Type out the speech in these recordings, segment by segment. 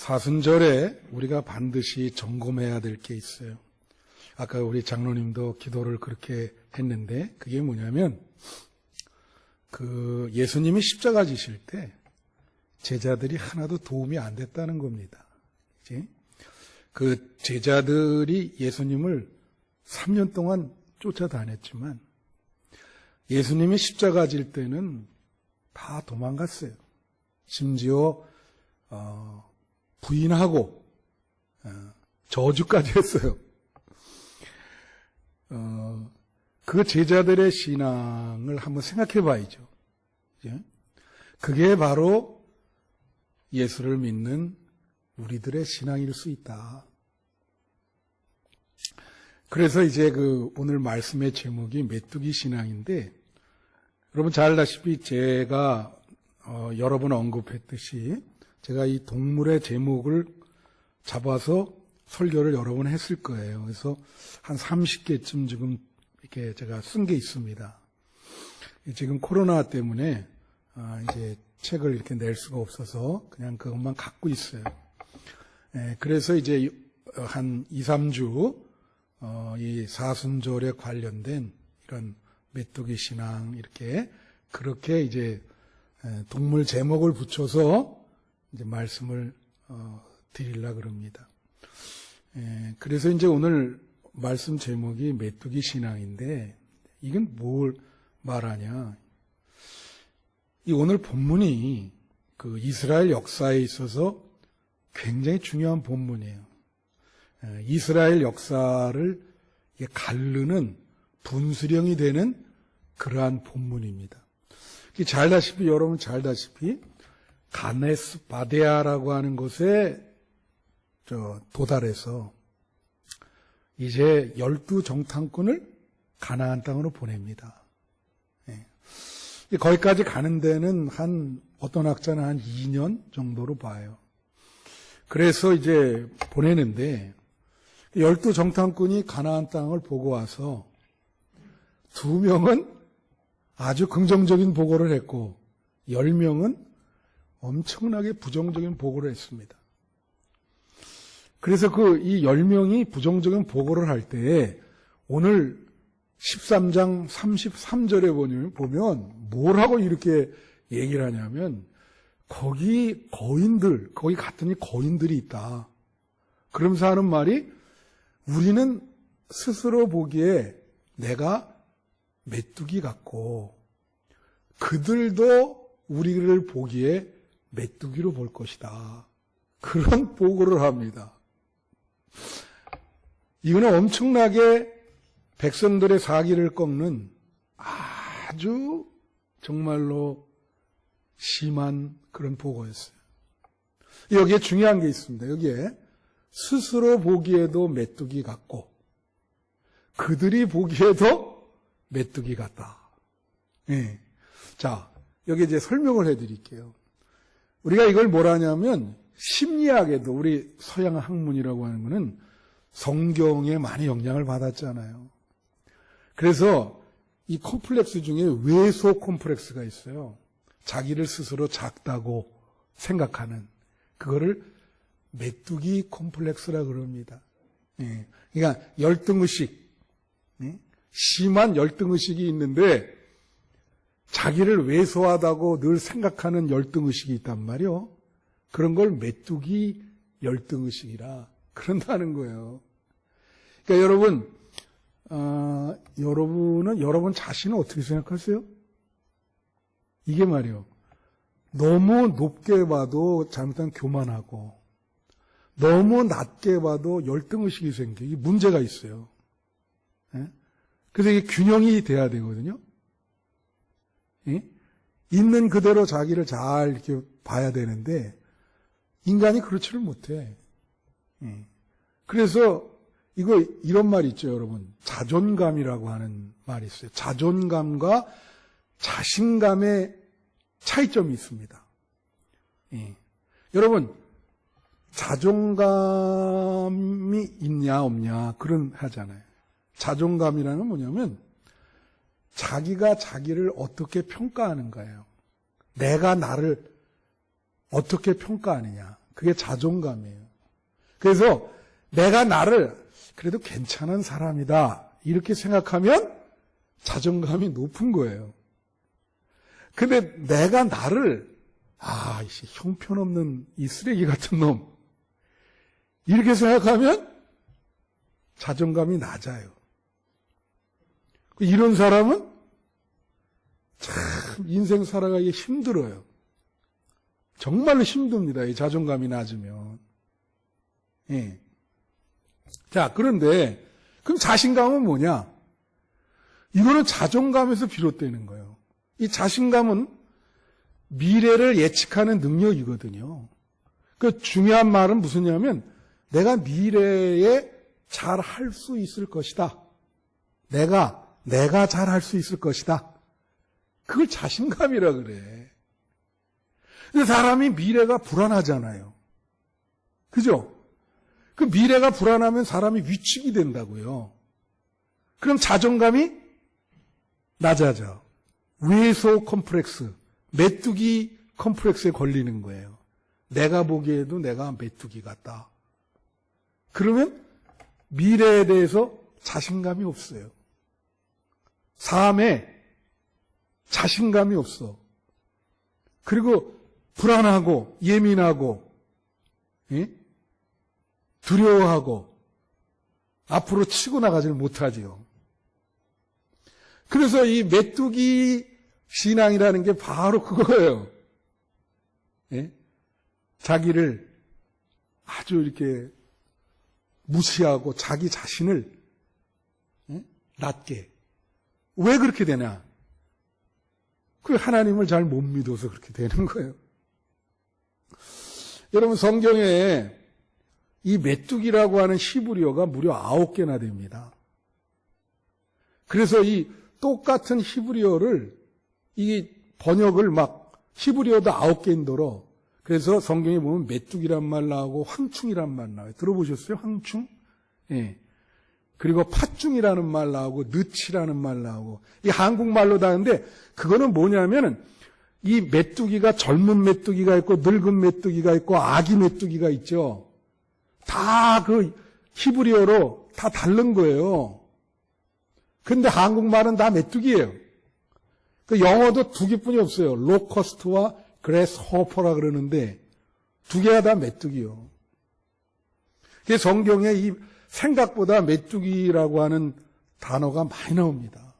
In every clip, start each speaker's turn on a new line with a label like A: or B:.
A: 사순절에 우리가 반드시 점검해야 될 게 있어요. 아까 우리 장로님도 기도를 그렇게 했는데 그게 뭐냐면 예수님이 십자가 지실 때 제자들이 하나도 도움이 안 됐다는 겁니다. 그치? 그 제자들이 예수님을 3년 동안 쫓아다녔지만 예수님이 십자가 질 때는 다 도망갔어요. 심지어 부인하고 저주까지 했어요. 그 제자들의 신앙을 한번 생각해 봐야죠. 그게 바로 예수를 믿는 우리들의 신앙일 수 있다. 그래서 이제 오늘 말씀의 제목이 메뚜기 신앙인데, 여러분 잘 알다시피 제가 여러 번 언급했듯이 제가 이 동물의 제목을 잡아서 설교를 여러 번 했을 거예요. 그래서 한 30개쯤 지금 이렇게 제가 쓴 게 있습니다. 지금 코로나 때문에 이제 책을 이렇게 낼 수가 없어서 그냥 그것만 갖고 있어요. 그래서 이제 한 2, 3주 이 사순절에 관련된 이런 메뚜기 신앙 그렇게 이제 동물 제목을 붙여서 이제 말씀을 드리려고 그럽니다. 그래서 이제 오늘 말씀 제목이 메뚜기 신앙인데 이건 뭘 말하냐? 이 오늘 본문이 그 이스라엘 역사에 있어서 굉장히 중요한 본문이에요. 이스라엘 역사를 가르는 분수령이 되는 그러한 본문입니다. 여러분 잘 알다시피 가네스 바데아라고 하는 곳에 도달해서 이제 12정탐꾼을 가나안 땅으로 보냅니다. 거기까지 가는 데는 어떤 학자는 한 2년 정도로 봐요. 그래서 이제 보내는데 12정탐꾼이 가나안 땅을 보고 와서 2명은 아주 긍정적인 보고를 했고 10명은 엄청나게 부정적인 보고를 했습니다. 그래서 이 10명이 부정적인 보고를 할 때에 오늘 13장 33절에 보면 뭘 하고 이렇게 얘기를 하냐면 거기 갔더니 거인들이 있다. 그러면서 하는 말이 우리는 스스로 보기에 내가 메뚜기 같고 그들도 우리를 보기에 메뚜기로 볼 것이다. 그런 보고를 합니다. 이거는 엄청나게 백성들의 사기를 꺾는 아주 정말로 심한 그런 보고였어요. 여기에 중요한 게 있습니다. 여기에 스스로 보기에도 메뚜기 같고 그들이 보기에도 메뚜기 같다. 자, 여기 이제 설명을 해드릴게요. 우리가 이걸 뭐라냐면 심리학에도 우리 서양 학문이라고 하는 거는 성경에 많이 영향을 받았잖아요. 그래서 이 콤플렉스 중에 외소 콤플렉스가 있어요. 자기를 스스로 작다고 생각하는 그거를 메뚜기 콤플렉스라 그럽니다. 그러니까 열등의식, 심한 열등의식이 있는데 자기를 왜소하다고 늘 생각하는 열등의식이 있단 말이요. 그런 걸 메뚜기 열등의식이라 그런다는 거예요. 그러니까 여러분은 여러분 자신을 어떻게 생각하세요? 이게 말이요. 너무 높게 봐도 잘못하면 교만하고 너무 낮게 봐도 열등의식이 생겨. 이게 문제가 있어요. 그래서 이게 균형이 돼야 되거든요. 있는 그대로 자기를 잘 이렇게 봐야 되는데 인간이 그렇지를 못해. 그래서 이런 말이 있죠, 여러분. 자존감이라고 하는 말이 있어요. 자존감과 자신감의 차이점이 있습니다. 여러분, 자존감이 있냐 없냐 그런 하잖아요. 자존감이라는 건 뭐냐면 자기가 자기를 어떻게 평가하는 거예요. 내가 나를 어떻게 평가하느냐. 그게 자존감이에요. 그래서 내가 나를 그래도 괜찮은 사람이다 이렇게 생각하면 자존감이 높은 거예요. 근데 내가 나를 이 형편없는 이 쓰레기 같은 놈 이렇게 생각하면 자존감이 낮아요. 이런 사람은 참 인생 살아가기 힘들어요. 정말로 힘듭니다. 이 자존감이 낮으면. 예. 자, 그런데 그럼 자신감은 뭐냐? 이거는 자존감에서 비롯되는 거예요. 이 자신감은 미래를 예측하는 능력이거든요. 그 중요한 말은 무슨냐면 내가 미래에 잘 할 수 있을 것이다. 내가 잘 할 수 있을 것이다. 그걸 자신감이라 그래. 근데 사람이 미래가 불안하잖아요. 그죠? 그 미래가 불안하면 사람이 위축이 된다고요. 그럼 자존감이 낮아져. 외소 컴플렉스, 메뚜기 컴플렉스에 걸리는 거예요. 내가 보기에도 내가 메뚜기 같다. 그러면 미래에 대해서 자신감이 없어요. 삶에 자신감이 없어. 그리고 불안하고 예민하고 두려워하고 앞으로 치고 나가지를 못하지요. 그래서 이 메뚜기 신앙이라는 게 바로 그거예요. 자기를 아주 이렇게 무시하고 자기 자신을 낮게. 왜 그렇게 되냐? 그 하나님을 잘 못 믿어서 그렇게 되는 거예요. 여러분 성경에 이 메뚜기라고 하는 히브리어가 무려 9개나 됩니다. 그래서 이 똑같은 히브리어를 이 번역을 막 히브리어도 9개인더러 그래서 성경에 보면 메뚜기란 말 나오고 황충이란 말 나와요. 들어보셨어요? 황충? 예. 그리고 팥중이라는 말 나오고 느치라는 말 나오고 이 한국말로 다는데 그거는 뭐냐면은 이 메뚜기가 젊은 메뚜기가 있고 늙은 메뚜기가 있고 아기 메뚜기가 있죠. 다 그 히브리어로 다 다른 거예요. 근데 한국말은 다 메뚜기예요. 그 영어도 2개뿐이 없어요. 로커스트와 그래스 호퍼라 그러는데 2개가 다 메뚜기요. 그게 성경에 이 생각보다 메뚜기라고 하는 단어가 많이 나옵니다.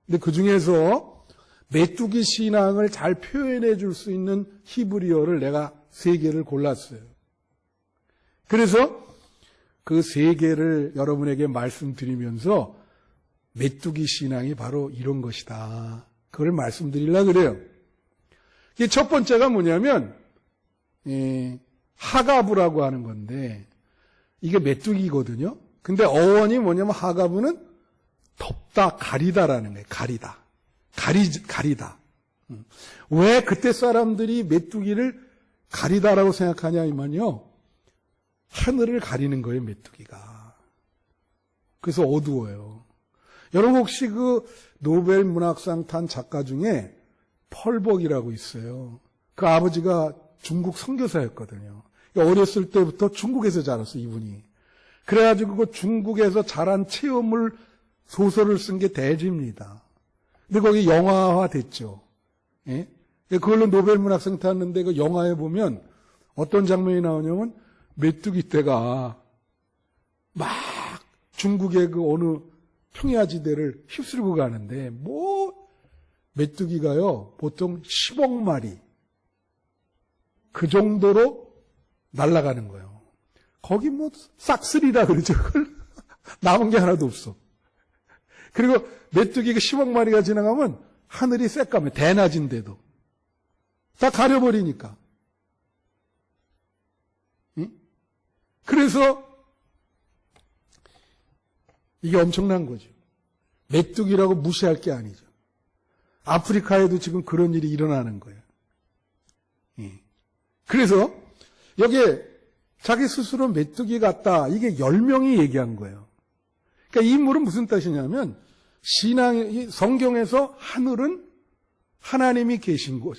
A: 근데 그 중에서 메뚜기 신앙을 잘 표현해 줄 수 있는 히브리어를 내가 3개를 골랐어요. 그래서 그 3개를 여러분에게 말씀드리면서 메뚜기 신앙이 바로 이런 것이다. 그걸 말씀드리려고 그래요. 첫 번째가 뭐냐면 하가브라고 하는 건데 이게 메뚜기거든요. 근데 어원이 뭐냐면 하가브는 덮다, 가리다라는 거예요. 가리다. 왜 그때 사람들이 메뚜기를 가리다라고 생각하냐면요. 하늘을 가리는 거예요, 메뚜기가. 그래서 어두워요. 여러분 혹시 그 노벨 문학상 탄 작가 중에 펄벅이라고 있어요. 그 아버지가 중국 선교사였거든요. 어렸을 때부터 중국에서 자랐어요, 이분이. 그래가지고 그 중국에서 자란 체험을 소설을 쓴 게 대지입니다. 근데 거기 영화화 됐죠. 예? 그걸로 노벨 문학상 탔는데 그 영화에 보면 어떤 장면이 나오냐면 메뚜기 떼가 막 중국의 그 어느 평야지대를 휩쓸고 가는데 메뚜기가요 보통 10억 마리 그 정도로 날아가는 거예요. 거기 싹쓸이라 그러죠. 남은 게 하나도 없어. 그리고 메뚜기가 10억 마리가 지나가면 하늘이 새까매 대낮인데도 다 가려버리니까. 응? 그래서 이게 엄청난 거죠. 메뚜기라고 무시할 게 아니죠. 아프리카에도 지금 그런 일이 일어나는 거예요. 그래서 여기에 자기 스스로 메뚜기 같다. 이게 10명이 얘기한 거예요. 그러니까 이 인물은 무슨 뜻이냐면 성경에서 하늘은 하나님이 계신 곳,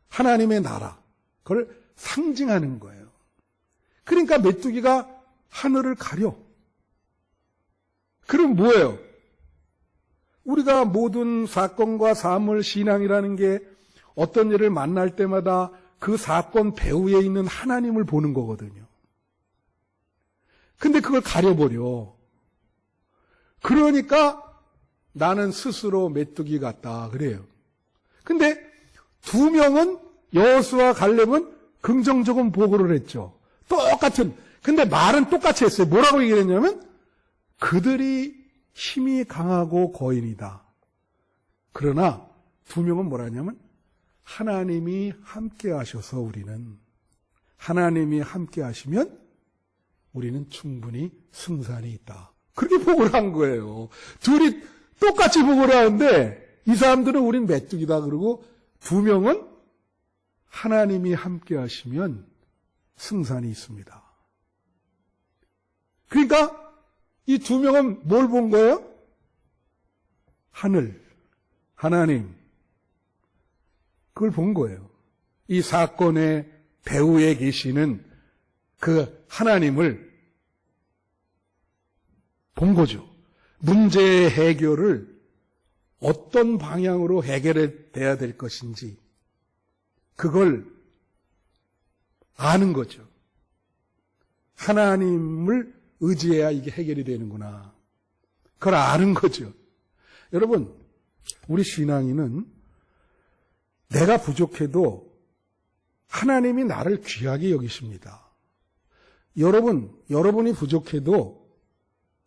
A: 하나님의 나라. 그걸 상징하는 거예요. 그러니까 메뚜기가 하늘을 가려. 그럼 뭐예요? 우리가 모든 사건과 사물, 신앙이라는 게 어떤 일을 만날 때마다 그 사건 배후에 있는 하나님을 보는 거거든요. 근데 그걸 가려버려. 그러니까 나는 스스로 메뚜기 같다 그래요. 근데 두 명은 여호수아 갈렙은 긍정적인 보고를 했죠. 똑같은. 근데 말은 똑같이 했어요. 뭐라고 얘기했냐면 그들이 힘이 강하고 거인이다. 그러나 두 명은 뭐라 하냐면 하나님이 함께 하셔서 우리는 하나님이 함께 하시면 우리는 충분히 승산이 있다. 그렇게 보고를 한 거예요. 둘이 똑같이 보고를 하는데 이 사람들은 우린 메뚜기다 그러고 두 명은 하나님이 함께 하시면 승산이 있습니다. 그러니까 이 두 명은 뭘 본 거예요? 하늘, 하나님. 그걸 본 거예요. 이 사건의 배후에 계시는 그 하나님을 본 거죠. 문제의 해결을 어떤 방향으로 해결해야 될 것인지 그걸 아는 거죠. 하나님을 의지해야 이게 해결이 되는구나. 그걸 아는 거죠. 여러분, 우리 신앙인은 내가 부족해도 하나님이 나를 귀하게 여기십니다. 여러분이 부족해도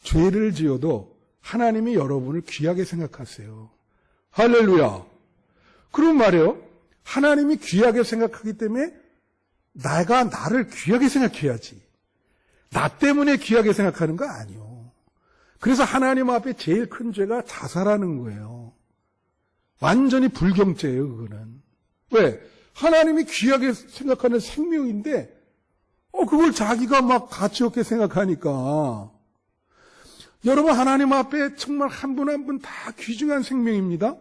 A: 죄를 지어도 하나님이 여러분을 귀하게 생각하세요. 할렐루야. 그런 말이에요. 하나님이 귀하게 생각하기 때문에 내가 나를 귀하게 생각해야지. 나 때문에 귀하게 생각하는 거 아니요. 그래서 하나님 앞에 제일 큰 죄가 자살하는 거예요. 완전히 불경죄예요, 그거는. 왜? 하나님이 귀하게 생각하는 생명인데, 그걸 자기가 막 가치 없게 생각하니까. 여러분, 하나님 앞에 정말 한 분 한 분 다 귀중한 생명입니다.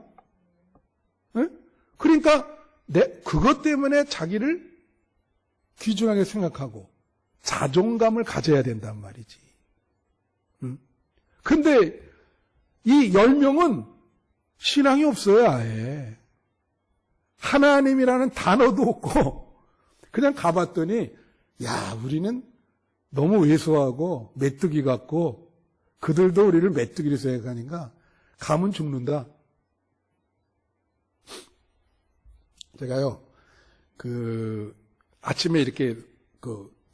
A: 네? 그러니까, 그것 때문에 자기를 귀중하게 생각하고, 자존감을 가져야 된단 말이지. 근데, 이 10명은 신앙이 없어요, 아예. 하나님이라는 단어도 없고, 그냥 가봤더니, 야, 우리는 너무 왜소하고, 메뚜기 같고, 그들도 우리를 메뚜기로 생각하니까, 가면 죽는다. 제가요, 아침에 이렇게,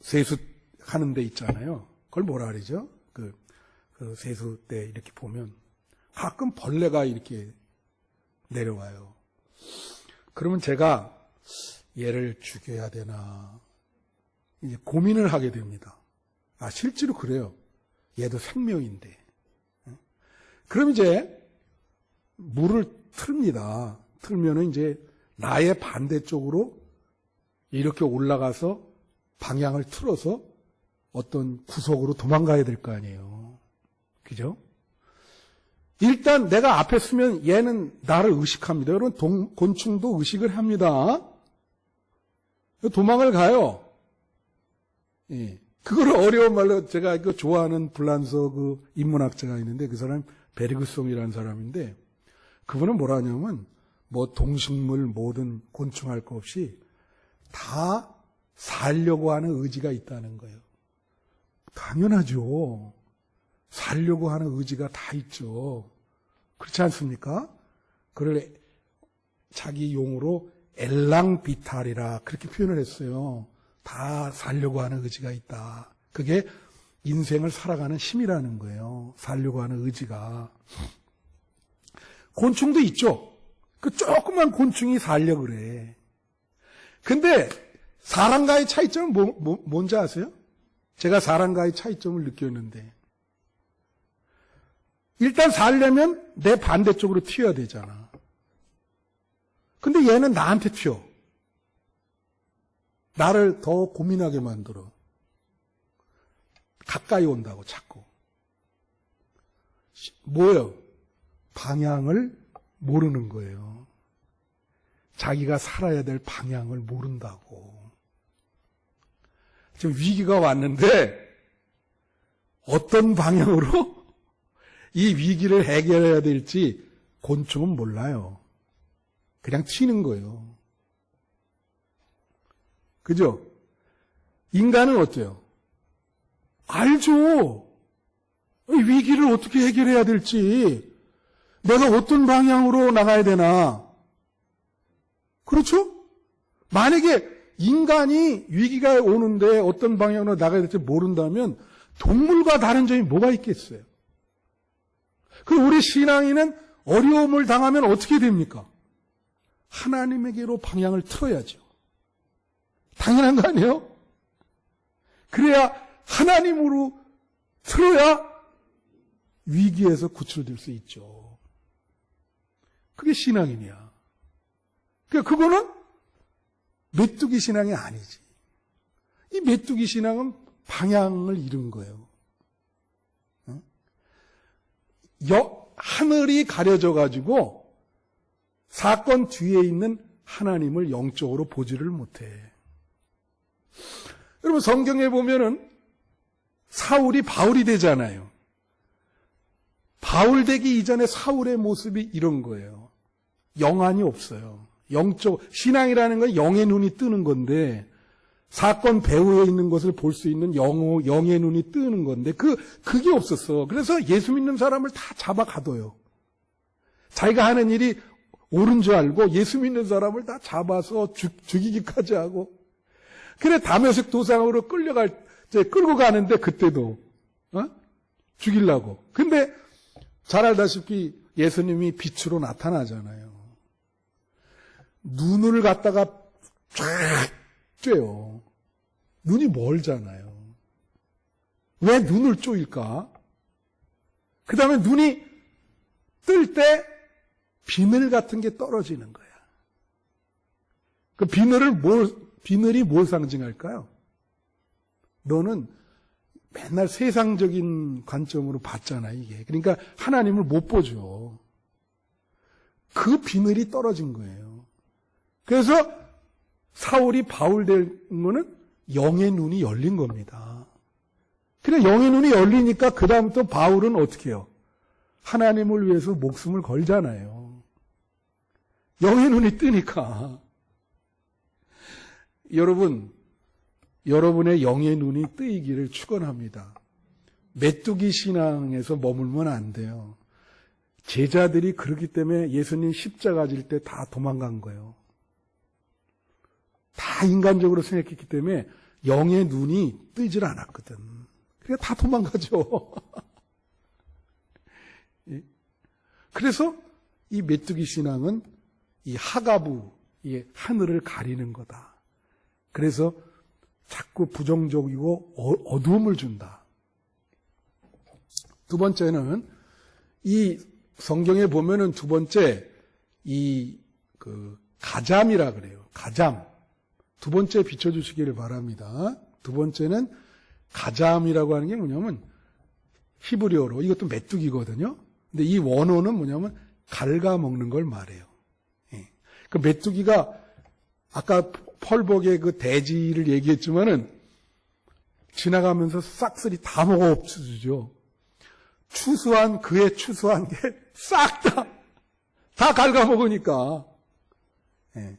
A: 세수하는 데 있잖아요. 그걸 뭐라 그러죠? 세수 때 이렇게 보면, 가끔 벌레가 이렇게 내려와요. 그러면 제가 얘를 죽여야 되나 이제 고민을 하게 됩니다. 실제로 그래요. 얘도 생명인데. 그럼 이제 물을 틀입니다. 틀면은 이제 나의 반대쪽으로 이렇게 올라가서 방향을 틀어서 어떤 구석으로 도망가야 될 거 아니에요. 그죠? 일단 내가 앞에 서면 얘는 나를 의식합니다. 여러분 곤충도 의식을 합니다. 도망을 가요. 예. 그걸 어려운 말로 제가 좋아하는 불란서 인문학자가 있는데 그 사람 베르그송이라는 사람인데 그분은 뭐라 하냐면 동식물 모든 곤충 할 거 없이 다 살려고 하는 의지가 있다는 거예요. 당연하죠. 살려고 하는 의지가 다 있죠. 그렇지 않습니까? 그걸 자기 용어로 엘랑비탈이라 그렇게 표현을 했어요. 다 살려고 하는 의지가 있다. 그게 인생을 살아가는 힘이라는 거예요. 살려고 하는 의지가. 곤충도 있죠. 그 조그만 곤충이 살려고 그래. 근데 사람과의 차이점은 뭔지 아세요? 제가 사람과의 차이점을 느꼈는데 일단 살려면 내 반대쪽으로 튀어야 되잖아. 근데 얘는 나한테 튀어. 나를 더 고민하게 만들어. 가까이 온다고 자꾸. 뭐예요? 방향을 모르는 거예요. 자기가 살아야 될 방향을 모른다고. 지금 위기가 왔는데 어떤 방향으로 이 위기를 해결해야 될지 곤충은 몰라요. 그냥 튀는 거예요. 그죠? 인간은 어때요? 알죠. 이 위기를 어떻게 해결해야 될지, 내가 어떤 방향으로 나가야 되나. 그렇죠? 만약에 인간이 위기가 오는데 어떤 방향으로 나가야 될지 모른다면 동물과 다른 점이 뭐가 있겠어요? 그럼 우리 신앙인은 어려움을 당하면 어떻게 됩니까? 하나님에게로 방향을 틀어야죠. 당연한 거 아니에요? 그래야 하나님으로 틀어야 위기에서 구출될 수 있죠. 그게 신앙이냐. 그러니까 그거는 메뚜기 신앙이 아니지. 이 메뚜기 신앙은 방향을 잃은 거예요. 하늘이 가려져 가지고 사건 뒤에 있는 하나님을 영적으로 보지를 못해. 여러분 성경에 보면은 사울이 바울이 되잖아요. 바울 되기 이전에 사울의 모습이 이런 거예요. 영안이 없어요. 영적 신앙이라는 건 영의 눈이 뜨는 건데 사건 배후에 있는 것을 볼 수 있는 영의 눈이 뜨는 건데 그게 없었어. 그래서 예수 믿는 사람을 다 잡아가둬요. 자기가 하는 일이 옳은 줄 알고 예수 믿는 사람을 다 잡아서 죽이기까지 하고. 그래 다메섹 도상으로 끌고 가는데 그때도 죽이려고. 근데 잘 알다시피 예수님이 빛으로 나타나잖아요. 눈을 갖다가 쫙 쬐요. 눈이 멀잖아요. 왜 눈을 쪼일까? 그 다음에 눈이 뜰 때 비늘 같은 게 떨어지는 거야. 그 비늘이 뭘 상징할까요? 너는 맨날 세상적인 관점으로 봤잖아, 이게. 그러니까 하나님을 못 보죠. 그 비늘이 떨어진 거예요. 그래서 사울이 바울 된 거는 영의 눈이 열린 겁니다. 그래, 영의 눈이 열리니까 그다음부터 바울은 어떻게 해요? 하나님을 위해서 목숨을 걸잖아요. 영의 눈이 뜨니까. 여러분, 여러분의 영의 눈이 뜨이기를 축원합니다. 메뚜기 신앙에서 머물면 안 돼요. 제자들이 그렇기 때문에 예수님 십자가 질 때 다 도망간 거예요. 다 인간적으로 생각했기 때문에 영의 눈이 뜨질 않았거든. 그러니까 다 도망가죠. 그래서 이 메뚜기 신앙은 이 하가부, 이 하늘을 가리는 거다. 그래서 자꾸 부정적이고 어두움을 준다. 두 번째는 이 성경에 보면은 두 번째 가잠이라 그래요. 가잠. 두 번째 비춰주시기를 바랍니다. 두 번째는 가잠이라고 하는 게 뭐냐면 히브리어로 이것도 메뚜기거든요. 근데 이 원어는 뭐냐면 갉아먹는 걸 말해요. 예. 그 메뚜기가 아까 펄벅의 그 돼지를 얘기했지만은 지나가면서 싹쓸이 다 먹어 없어지죠. 그의 추수한 게 싹 다 갉아먹으니까. 예.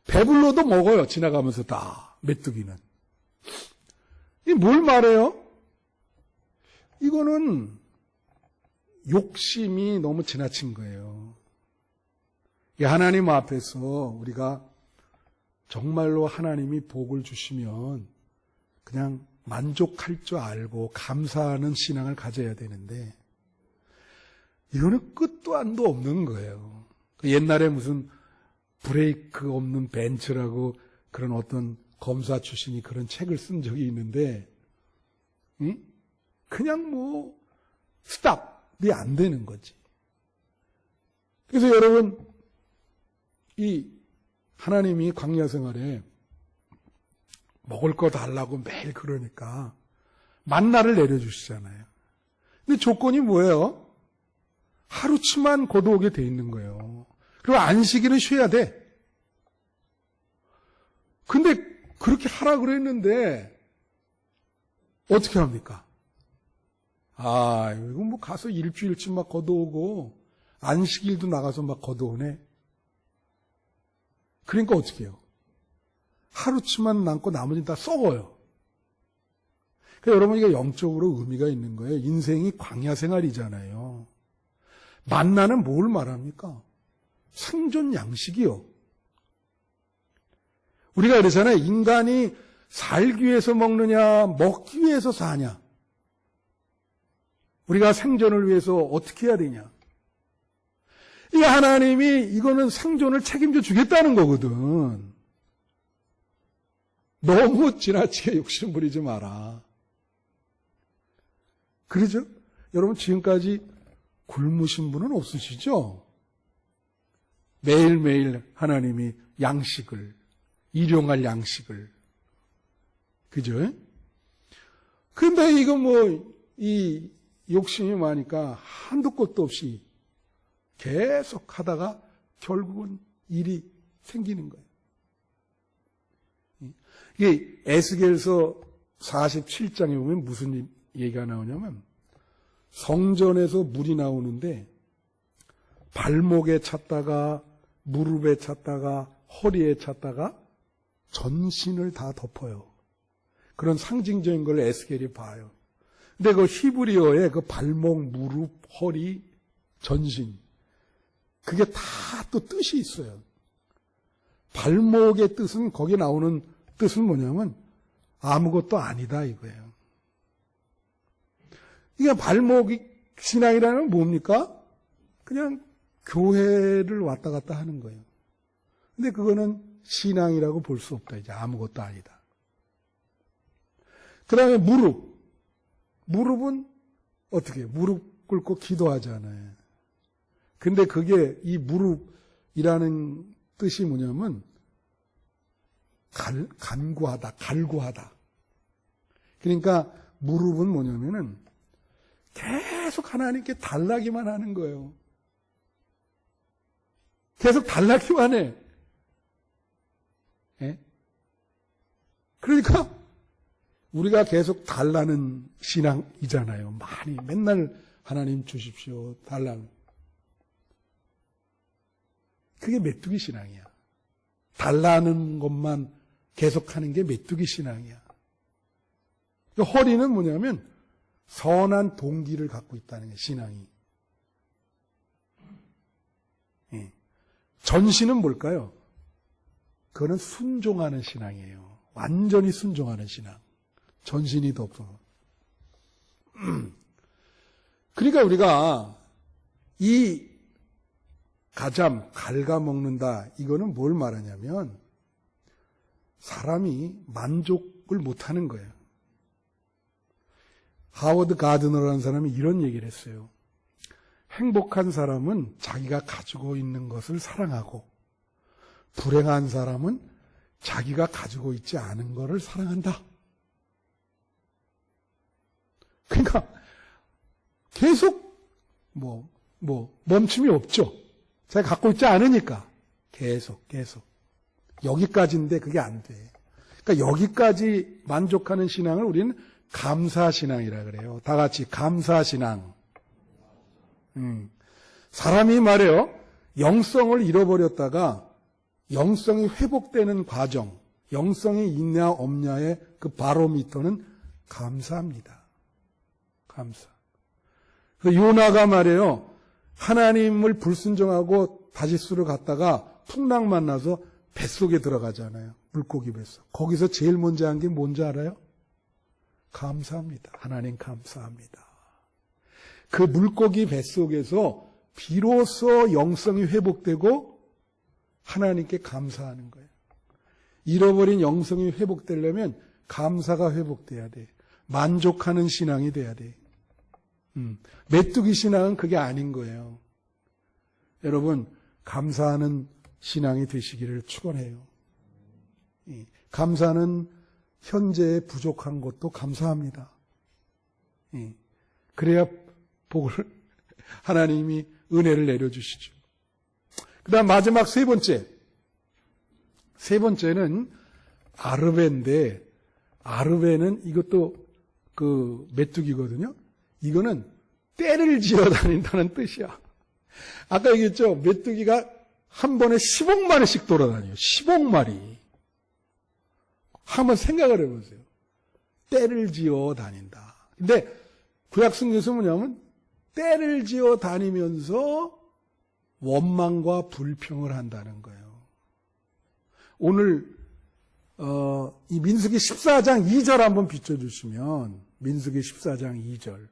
A: 배불러도 먹어요. 지나가면서 다. 메뚜기는. 이게 뭘 말해요? 이거는 욕심이 너무 지나친 거예요. 하나님 앞에서 우리가 정말로 하나님이 복을 주시면 그냥 만족할 줄 알고 감사하는 신앙을 가져야 되는데 이거는 끝도 안도 없는 거예요. 옛날에 무슨 브레이크 없는 벤츠라고 그런 어떤 검사 출신이 그런 책을 쓴 적이 있는데 그냥 스탑이 안 되는 거지. 그래서 여러분 이 하나님이 광야 생활에 먹을 거 달라고 매일 그러니까 만나를 내려주시잖아요. 근데 조건이 뭐예요? 하루치만 거두오게 돼 있는 거예요. 그리고 안식일은 쉬어야 돼. 근데 그렇게 하라 그랬는데 어떻게 합니까? 이거 뭐 가서 일주일치 막 걷어오고, 안식일도 나가서 막 걷어오네. 그러니까 어떻게 해요? 하루치만 남고 나머지는 다 썩어요. 그러니까 여러분, 이게 영적으로 의미가 있는 거예요. 인생이 광야 생활이잖아요. 만나는 뭘 말합니까? 생존 양식이요. 우리가 그러잖아요. 인간이 살기 위해서 먹느냐, 먹기 위해서 사냐. 우리가 생존을 위해서 어떻게 해야 되냐. 이 하나님이 이거는 생존을 책임져 주겠다는 거거든. 너무 지나치게 욕심 부리지 마라. 그러죠? 여러분 지금까지 굶으신 분은 없으시죠? 매일매일 하나님이 양식을, 일용할 양식을. 그죠? 근데 이거 이 욕심이 많으니까 한도 끝도 없이 계속 하다가 결국은 일이 생기는 거예요. 이게 에스겔서 47장에 보면 무슨 얘기가 나오냐면 성전에서 물이 나오는데 발목에 찼다가 무릎에 찼다가 허리에 찼다가 전신을 다 덮어요. 그런 상징적인 걸 에스겔이 봐요. 근데 그 히브리어의 그 발목, 무릎, 허리, 전신 그게 다 또 뜻이 있어요. 발목의 뜻은 거기 나오는 뜻은 뭐냐면 아무것도 아니다 이거예요. 이게 발목이 신앙이라는 건 뭡니까? 그냥 교회를 왔다 갔다 하는 거예요. 근데 그거는 신앙이라고 볼 수 없다. 이제 아무것도 아니다. 그 다음에 무릎. 무릎은 어떻게 해요? 무릎 꿇고 기도하잖아요. 근데 그게 이 무릎이라는 뜻이 뭐냐면 간구하다, 갈구하다. 그러니까 무릎은 뭐냐면은 계속 하나님께 달라기만 하는 거예요. 계속 달라기만 해. 예? 그러니까 우리가 계속 달라는 신앙이잖아요. 많이 맨날 하나님 주십시오. 달라는. 그게 메뚜기 신앙이야. 달라는 것만 계속하는 게 메뚜기 신앙이야. 허리는 뭐냐면 선한 동기를 갖고 있다는 게 신앙이. 예. 전신은 뭘까요? 그거는 순종하는 신앙이에요. 완전히 순종하는 신앙. 전신이 덮어. 그러니까 우리가 이 가잠, 갉아먹는다, 이거는 뭘 말하냐면 사람이 만족을 못하는 거예요. 하워드 가드너라는 사람이 이런 얘기를 했어요. 행복한 사람은 자기가 가지고 있는 것을 사랑하고 불행한 사람은 자기가 가지고 있지 않은 것을 사랑한다. 그러니까 계속 멈춤이 없죠. 자기가 갖고 있지 않으니까 계속 여기까지인데 그게 안 돼. 그러니까 여기까지 만족하는 신앙을 우리는 감사신앙이라 그래요. 다 같이 감사신앙. 사람이 말이에요. 영성을 잃어버렸다가 영성이 회복되는 과정, 영성이 있냐 없냐의 그 바로미터는 감사합니다. 감사. 그 요나가 말이에요. 하나님을 불순종하고 다시스를 갔다가 풍랑 만나서 뱃속에 들어가잖아요. 물고기 뱃속. 거기서 제일 먼저 한 게 뭔지 알아요? 감사합니다. 하나님 감사합니다. 그 물고기 뱃속에서 비로소 영성이 회복되고 하나님께 감사하는 거예요. 잃어버린 영성이 회복되려면 감사가 회복돼야 돼. 만족하는 신앙이 돼야 돼. 메뚜기 신앙은 그게 아닌 거예요. 여러분, 감사하는 신앙이 되시기를 축원해요. 감사는 현재에 부족한 것도 감사합니다. 그래야 복을 하나님이 은혜를 내려주시죠. 그 다음 마지막 세 번째는 아르베인데 아르베는 이것도 그 메뚜기거든요. 이거는 떼를 지어 다닌다는 뜻이야. 아까 얘기했죠. 메뚜기가 한 번에 10억 마리씩 돌아다녀요. 10억 마리. 한번 생각을 해보세요. 떼를 지어 다닌다. 근데 구약 성경에서 뭐냐면 떼를 지어 다니면서 원망과 불평을 한다는 거예요. 오늘 이 민수기 14장 2절 한번 비춰주시면 민수기 14장 2절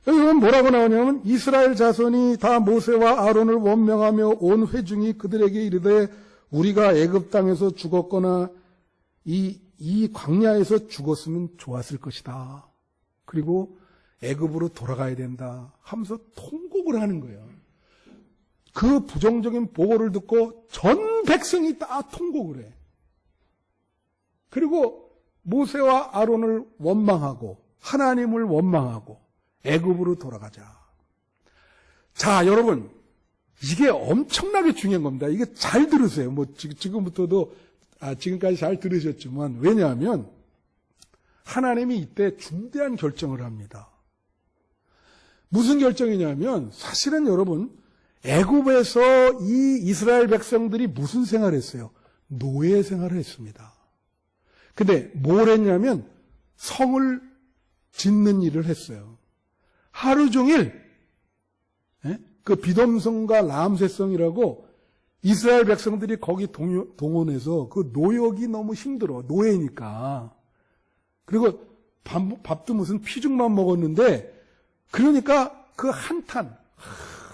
A: 여기는 뭐라고 나오냐면 이스라엘 자손이 다 모세와 아론을 원명하며 온 회중이 그들에게 이르되 우리가 애굽 땅에서 죽었거나 이 광야에서 죽었으면 좋았을 것이다. 그리고 애굽으로 돌아가야 된다 하면서 통곡을 하는 거예요. 그 부정적인 보고를 듣고 전 백성이 다 통곡을 해. 그리고 모세와 아론을 원망하고 하나님을 원망하고 애굽으로 돌아가자. 자, 여러분, 이게 엄청나게 중요한 겁니다. 이게 잘 들으세요. 뭐 지금부터도 지금까지 잘 들으셨지만 왜냐하면 하나님이 이때 중대한 결정을 합니다. 무슨 결정이냐면 사실은 여러분 애굽에서 이 이스라엘 백성들이 무슨 생활을 했어요? 노예 생활을 했습니다. 근데 뭘 했냐면 성을 짓는 일을 했어요. 하루 종일 그 비돔성과 람세성이라고 이스라엘 백성들이 거기 동원해서 그 노역이 너무 힘들어. 노예니까. 그리고 밥도 무슨 피죽만 먹었는데 그러니까 그 한탄.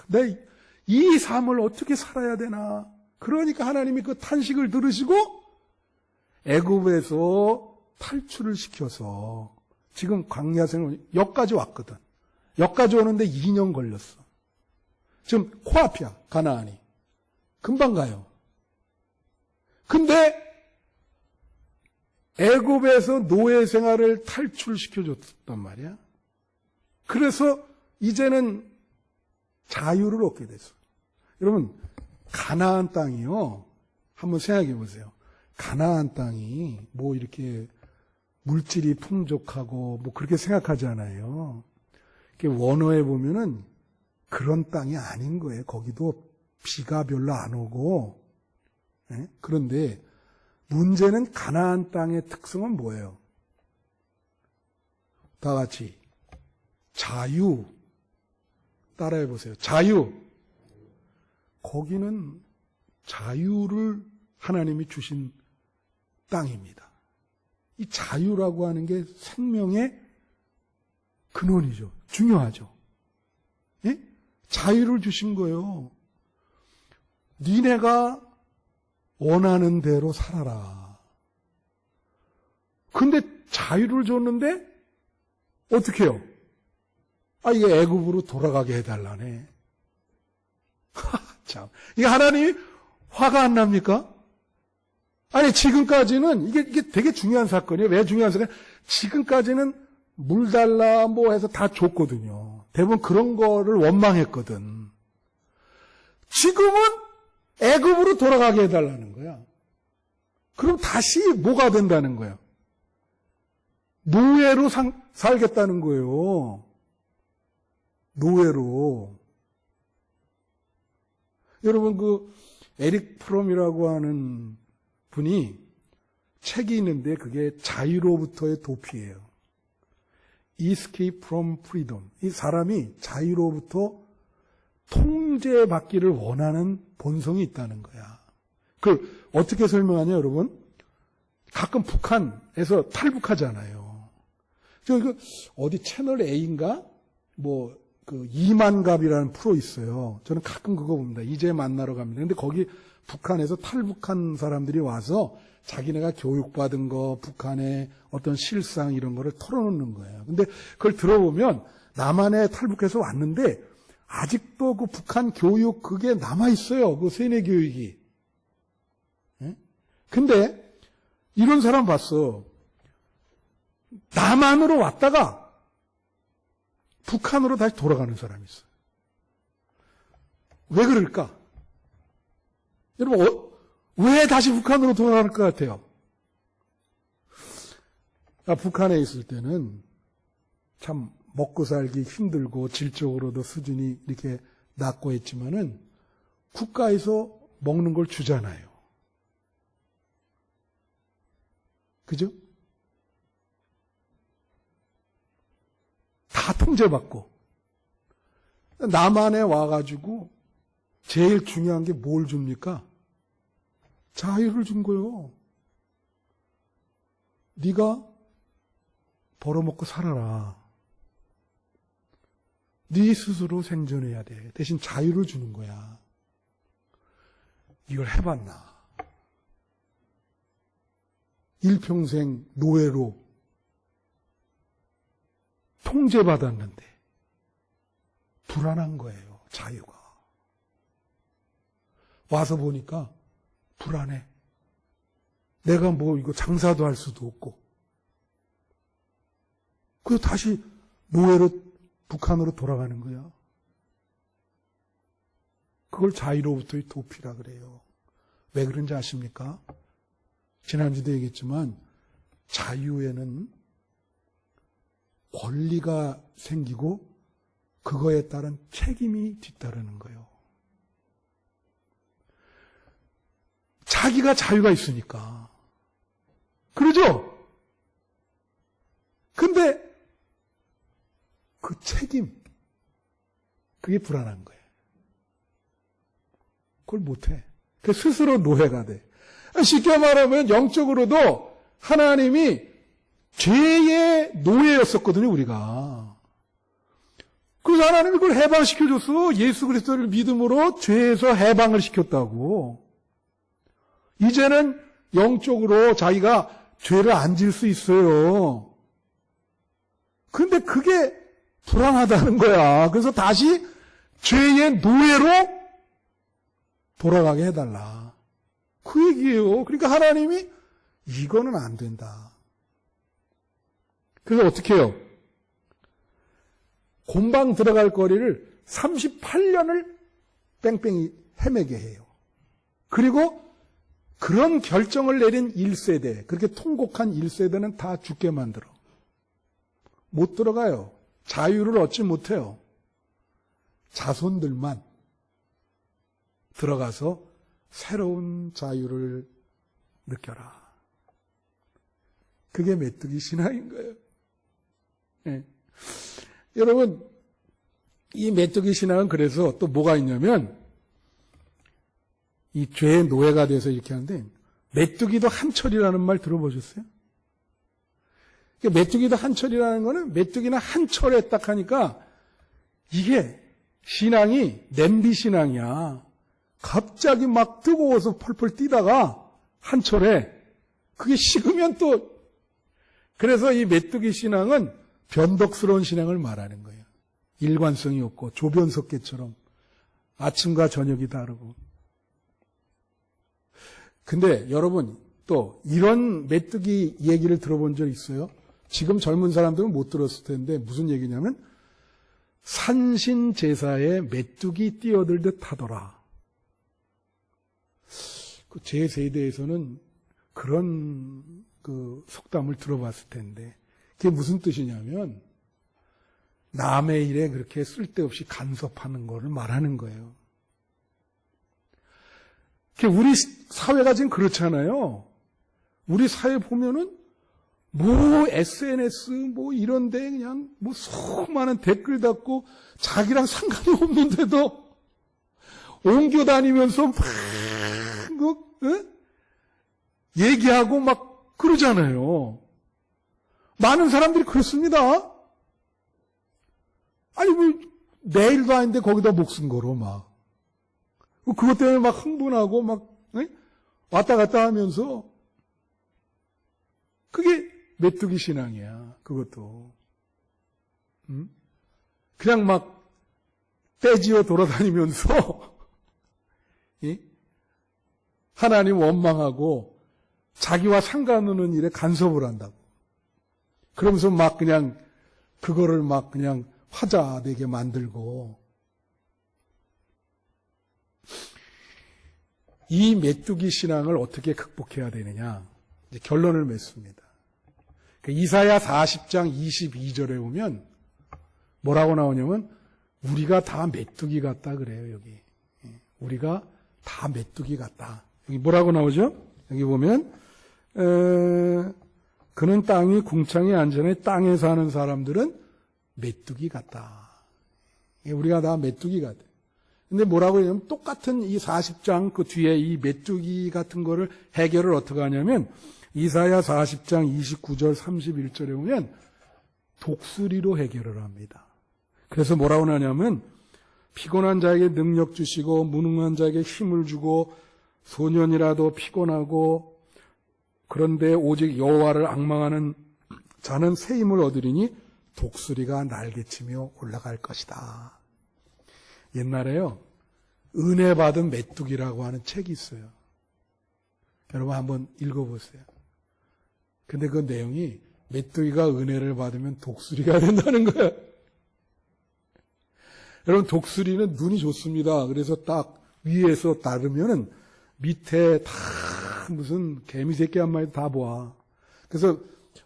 A: 내 이 삶을 어떻게 살아야 되나. 그러니까 하나님이 그 탄식을 들으시고 애굽에서 탈출을 시켜서 지금 광야생을 여기까지 왔거든. 여기까지 오는데 2년 걸렸어. 지금 코앞이야. 가나안이. 금방 가요. 근데 애굽에서 노예 생활을 탈출시켜줬단 말이야. 그래서 이제는 자유를 얻게 됐어. 여러분, 가나안 땅이요. 한번 생각해 보세요. 가나안 땅이 뭐 이렇게 물질이 풍족하고 뭐 그렇게 생각하잖아요. 원어에 보면은 그런 땅이 아닌 거예요. 거기도 비가 별로 안 오고. 그런데 문제는 가나안 땅의 특성은 뭐예요? 다 같이 자유. 따라해 보세요. 자유. 거기는 자유를 하나님이 주신 땅입니다. 이 자유라고 하는 게 생명의 근원이죠. 중요하죠. 예? 자유를 주신 거예요. 니네가 원하는 대로 살아라. 근데 자유를 줬는데 어떻게 해요? 이게 애굽으로 돌아가게 해달라네. 참, 이게 하나님이 화가 안 납니까? 아니, 지금까지는 이게 되게 중요한 사건이에요. 왜 중요한 사건이에요? 지금까지는 물 달라 뭐 해서 다 줬거든요. 대부분 그런 거를 원망했거든. 지금은 애굽으로 돌아가게 해달라는 거야. 그럼 다시 뭐가 된다는 거야? 노예로 살겠다는 거예요. 노예로. 여러분, 그 에릭 프롬이라고 하는 분이 책이 있는데 그게 자유로부터의 도피예요. Escape from Freedom. 이 사람이 자유로부터 통제받기를 원하는 본성이 있다는 거야. 그걸 어떻게 설명하냐, 여러분? 가끔 북한에서 탈북하잖아요. 어디 채널 A인가? 그 이만갑이라는 프로 있어요. 저는 가끔 그거 봅니다. 이제 만나러 갑니다. 근데 거기 북한에서 탈북한 사람들이 와서 자기네가 교육받은 거, 북한의 어떤 실상 이런 거를 털어놓는 거예요. 근데 그걸 들어보면 남한에 탈북해서 왔는데 아직도 그 북한 교육 그게 남아있어요. 그 세뇌 교육이. 근데 이런 사람 봤어. 남한으로 왔다가 북한으로 다시 돌아가는 사람이 있어요. 왜 그럴까? 여러분, 왜 다시 북한으로 돌아갈 것 같아요? 나 북한에 있을 때는 참 먹고 살기 힘들고 질적으로도 수준이 이렇게 낮고 했지만은 국가에서 먹는 걸 주잖아요. 그죠? 다 통제받고. 남한에 와가지고 제일 중요한 게 뭘 줍니까? 자유를 준 거예요. 네가 벌어먹고 살아라. 네 스스로 생존해야 돼. 대신 자유를 주는 거야. 이걸 해봤나? 일평생 노예로 통제받았는데 불안한 거예요. 자유가. 와서 보니까 불안해. 내가 뭐 이거 장사도 할 수도 없고. 그래서 다시 노예로 북한으로 돌아가는 거야. 그걸 자유로부터의 도피라 그래요. 왜 그런지 아십니까? 지난주도 얘기했지만 자유에는 권리가 생기고 그거에 따른 책임이 뒤따르는 거예요. 자기가 자유가 있으니까. 그러죠? 근데 그 책임, 그게 불안한 거예요. 그걸 못해. 그 스스로 노예가 돼. 쉽게 말하면 영적으로도 하나님이 죄의 노예였었거든요, 우리가. 그래서 하나님이 그걸 해방시켜줬어. 예수 그리스도를 믿음으로 죄에서 해방을 시켰다고. 이제는 영적으로 자기가 죄를 안 질 수 있어요. 근데 그게 불안하다는 거야. 그래서 다시 죄의 노예로 돌아가게 해달라. 그 얘기예요. 그러니까 하나님이 이거는 안 된다. 그래서 어떻게 해요? 곰방 들어갈 거리를 38년을 뺑뺑이 헤매게 해요. 그리고 그런 결정을 내린 1세대, 그렇게 통곡한 1세대는 다 죽게 만들어. 못 들어가요. 자유를 얻지 못해요. 자손들만 들어가서 새로운 자유를 느껴라. 그게 메뚜기 신앙인 거예요. 네. 여러분, 이 메뚜기 신앙은 그래서 또 뭐가 있냐면, 이 죄의 노예가 돼서 이렇게 하는데, 메뚜기도 한철이라는 말 들어보셨어요? 메뚜기도 한철이라는 거는 메뚜기는 한철에 딱 하니까 이게 신앙이 냄비 신앙이야. 갑자기 막 뜨거워서 펄펄 뛰다가 한철에 그게 식으면 또 그래서 이 메뚜기 신앙은 변덕스러운 신앙을 말하는 거예요. 일관성이 없고 조변석계처럼 아침과 저녁이 다르고. 근데 여러분 또 이런 메뚜기 얘기를 들어본 적 있어요? 지금 젊은 사람들은 못 들었을 텐데 무슨 얘기냐면 산신제사에 메뚜기 뛰어들듯 하더라. 제 세대에서는 그런 그 속담을 들어봤을 텐데 그게 무슨 뜻이냐면 남의 일에 그렇게 쓸데없이 간섭하는 거를 말하는 거예요. 우리 사회가 지금 그렇잖아요. 우리 사회 보면은 뭐 SNS 뭐 이런데 그냥 뭐 수많은 댓글 달고 자기랑 상관이 없는데도 옮겨 다니면서 막 얘기하고 막 그러잖아요. 많은 사람들이 그렇습니다. 아니 뭐 내일도 아닌데 거기다 목숨 걸어 막 그것 때문에 막 흥분하고 막 왔다 갔다 하면서 그게 메뚜기 신앙이야. 그것도 그냥 막 떼지어 돌아다니면서 하나님 원망하고 자기와 상관없는 일에 간섭을 한다고. 그러면서 막 그냥 그거를 막 그냥 화자되게 만들고 이 메뚜기 신앙을 어떻게 극복해야 되느냐 이제 결론을 맺습니다. 이사야 40장 22절에 보면 뭐라고 나오냐면 우리가 다 메뚜기 같다 그래요. 여기 우리가 다 메뚜기 같다. 여기 뭐라고 나오죠? 여기 보면 그는 땅이 궁창에 앉으니 땅에 사는 사람들은 메뚜기 같다. 우리가 다 메뚜기 같다. 근데 뭐라고 하냐면 똑같은 이 40장 그 뒤에 이 메뚜기 같은 거를 해결을 어떻게 하냐면 이사야 40장 29절 31절에 보면 독수리로 해결을 합니다. 그래서 뭐라고 하냐면 피곤한 자에게 능력 주시고 무능한 자에게 힘을 주고 소년이라도 피곤하고 그런데 오직 여호와를 앙망하는 자는 새 힘을 얻으리니 독수리가 날개치며 올라갈 것이다. 옛날에요 은혜 받은 메뚜기라고 하는 책이 있어요. 여러분 한번 읽어보세요. 근데 그 내용이 메뚜기가 은혜를 받으면 독수리가 된다는 거예요. 여러분 독수리는 눈이 좋습니다. 그래서 딱 위에서 따르면은 밑에 다 무슨 개미 새끼 한 마리 다 보아. 그래서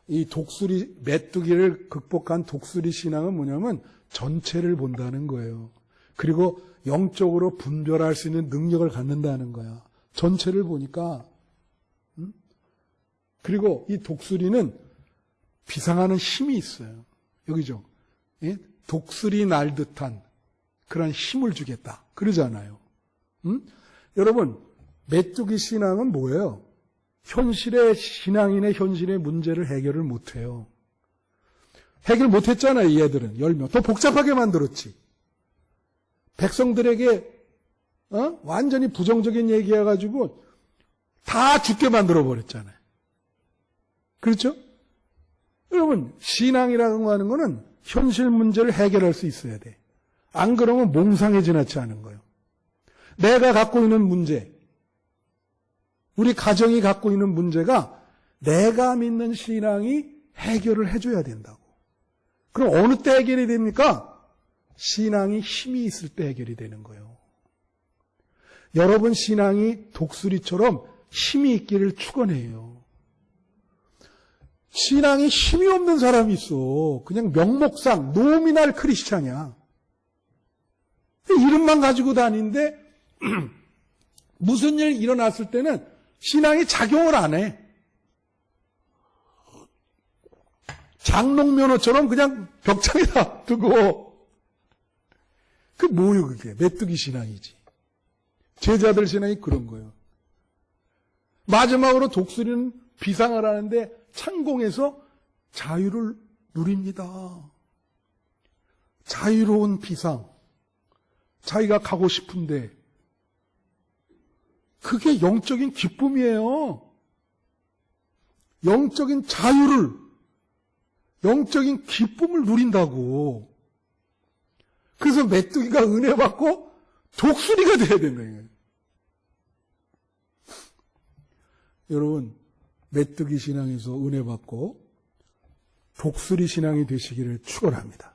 A: 이 독수리 메뚜기를 극복한 독수리 신앙은 뭐냐면 전체를 본다는 거예요. 그리고 영적으로 분별할 수 있는 능력을 갖는다는 거야. 전체를 보니까. 그리고 이 독수리는 비상하는 힘이 있어요. 여기죠. 예? 독수리 날 듯한 그런 힘을 주겠다. 그러잖아요. 여러분, 메뚜기 신앙은 뭐예요? 현실의 신앙인의 현실의 문제를 해결을 못해요. 해결 못했잖아요, 이 애들은. 10명. 더 복잡하게 만들었지. 백성들에게 완전히 부정적인 얘기해가지고 다 죽게 만들어버렸잖아요. 그렇죠? 여러분, 신앙이라고 하는 거는 현실 문제를 해결할 수 있어야 돼. 안 그러면 몽상에 지나지 않은 거예요. 내가 갖고 있는 문제, 우리 가정이 갖고 있는 문제가 내가 믿는 신앙이 해결을 해줘야 된다고. 그럼 어느 때 해결이 됩니까? 신앙이 힘이 있을 때 해결이 되는 거예요. 여러분 신앙이 독수리처럼 힘이 있기를 축원해요. 신앙이 힘이 없는 사람이 있어. 그냥 명목상 노미날 크리스찬이야. 이름만 가지고 다니는데 무슨 일 일어났을 때는 신앙이 작용을 안 해. 장롱면허처럼 그냥 벽장에다 두고. 그 뭐예요 그게? 메뚜기 신앙이지. 제자들 신앙이 그런 거예요. 마지막으로 독수리는 비상을 하는데 창공에서 자유를 누립니다. 자유로운 비상. 자기가 가고 싶은데 그게 영적인 기쁨이에요. 영적인 자유를, 영적인 기쁨을 누린다고. 그래서 메뚜기가 은혜 받고 독수리가 돼야 되는 거예요. 여러분, 메뚜기 신앙에서 은혜 받고 독수리 신앙이 되시기를 축원합니다.